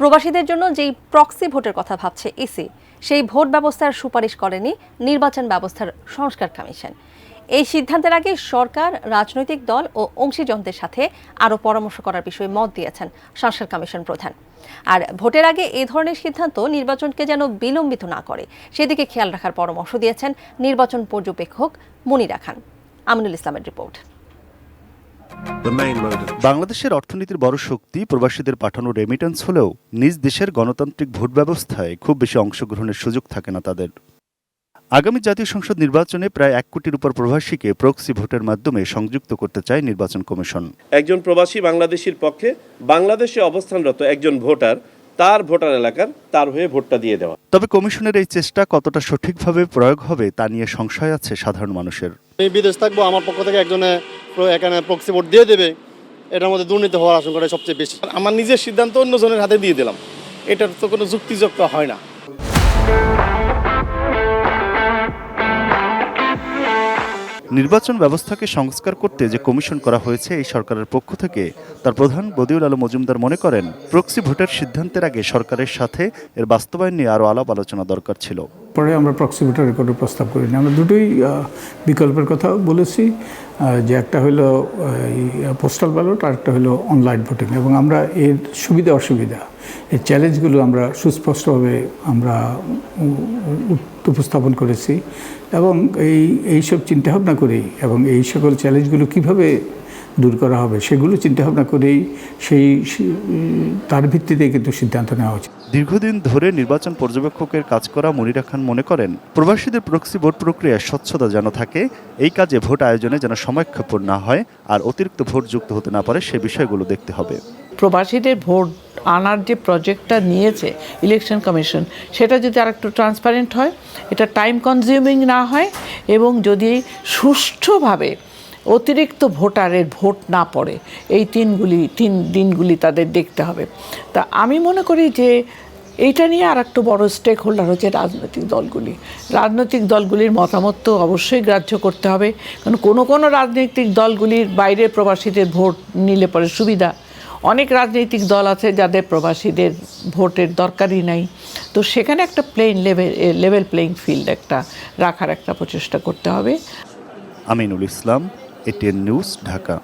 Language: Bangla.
প্রবাসীদের জন্য যেই প্রক্সি ভোটের কথা ভাবছে ইসি, সেই ভোট ব্যবস্থার সুপারিশ করেনি নির্বাচন ব্যবস্থার সংস্কার কমিশন। এই সিদ্ধান্তের আগে সরকার রাজনৈতিক দল ও অংশীজনদের সাথে আরও পরামর্শ করার বিষয়ে মত দিয়েছেন সংস্কার কমিশন প্রধান। আর ভোটের আগে এ ধরনের সিদ্ধান্ত নির্বাচনকে যেন বিলম্বিত না করে সেদিকে খেয়াল রাখার পরামর্শ দিয়েছেন নির্বাচন পর্যবেক্ষক মুনিরা খান। আমিনুল ইসলামের রিপোর্ট। বাংলাদেশের অর্থনীতির বড় শক্তি প্রবাসীদের পাঠানো রেমিটেন্স হলেও নিজ দেশের গণতান্ত্রিক ভোট ব্যবস্থায় খুব বেশি অংশগ্রহণের সুযোগ থাকে না তাদের। আগামী জাতীয় সংসদ নির্বাচনে প্রায় 1 কোটির উপর প্রবাসীকে প্রক্সি ভোটের মাধ্যমে সংযুক্ত করতে চায় নির্বাচন কমিশন। একজন প্রবাসী বাংলাদেশির পক্ষে বাংলাদেশে অবস্থানরত একজন ভোটার তার ভোটার এলাকার তার হয়ে ভোটটা দিয়ে দেওয়া। তবে কমিশনের এই চেষ্টা কতটা সঠিকভাবে প্রয়োগ হবে তা নিয়ে সংশয় আছে সাধারণ মানুষের। আমি বিদেশ থাকবো, আমার পক্ষ থেকে একজনে এখানে প্রক্সি ভোট দিয়ে দেবে, এটার মধ্যে দুর্নীতি হওয়ার আশঙ্কাটা সবচেয়ে বেশি। আমার নিজের সিদ্ধান্ত অন্যজনের হাতে দিয়ে দিলাম, এটার তো কোনো যুক্তিযুক্ত হয় না। নির্বাচন ব্যবস্থাকে সংস্কার করতে যে কমিশন করা হয়েছে এই সরকারের পক্ষ থেকে, তার প্রধান বদিউল আলম মজুমদার মনে করেন প্রক্সি ভোটের সিদ্ধান্তের আগে সরকারের সাথে এর বাস্তবায়ন নিয়ে আরও আলাপ আলোচনা দরকার ছিল। পরে আমরা প্রক্সি ভোটের রেকর্ডের প্রস্তাব করিনি। আমরা দুটোই বিকল্পের কথা বলেছি, যে একটা হলো পোস্টাল ব্যালট আর একটা হলো অনলাইন ভোটিং, এবং আমরা এর সুবিধা অসুবিধা এর চ্যালেঞ্জগুলো আমরা সুস্পষ্টভাবে আমরা উপস্থাপন করেছি, এবং এইসব চিন্তাভাবনা করেই এবং এই সকল চ্যালেঞ্জগুলো কীভাবে দূর করা হবে সেগুলো চিন্তাভাবনা করেই তার ভিত্তিতে কিন্তু সিদ্ধান্ত নেওয়া হচ্ছে। দীর্ঘদিন ধরে নির্বাচন পর্যবেক্ষকের কাজ করা মুনিরা খান মনে করেন প্রবাসীদের প্রক্সি ভোট প্রক্রিয়ায় স্বচ্ছতা যেন থাকে, এই কাজে ভোট আয়োজনে যেন সময়ক্ষেপণ না হয় আর অতিরিক্ত ভোট যুক্ত হতে না পারে সে বিষয়গুলো দেখতে হবে। প্রবাসীদের ভোট আনার যে প্রজেক্টটা নিয়েছে ইলেকশন কমিশন, সেটা যদি আরেকটু ট্রান্সপারেন্ট হয়, এটা টাইম কনজিউমিং না হয়, এবং যদি সুষ্ঠুভাবে অতিরিক্ত ভোটারের ভোট না পড়ে, এই তিন দিনগুলি তাদের দেখতে হবে। তা আমি মনে করি যে এইটা নিয়ে আর একটু বড় স্টেক হোল্ডার হচ্ছে রাজনৈতিক দলগুলির মতামত তো অবশ্যই গ্রাহ্য করতে হবে, কারণ কোনো রাজনৈতিক দলগুলির বাইরে প্রবাসীদের ভোট নিলে পরে সুবিধা। অনেক রাজনৈতিক দল আছে যাদের প্রবাসীদের ভোটের দরকারই নাই, তো সেখানে একটা লেভেল প্লেইং ফিল্ড রাখার একটা প্রচেষ্টা করতে হবে। Aminul Islam, ATN news, Dhaka.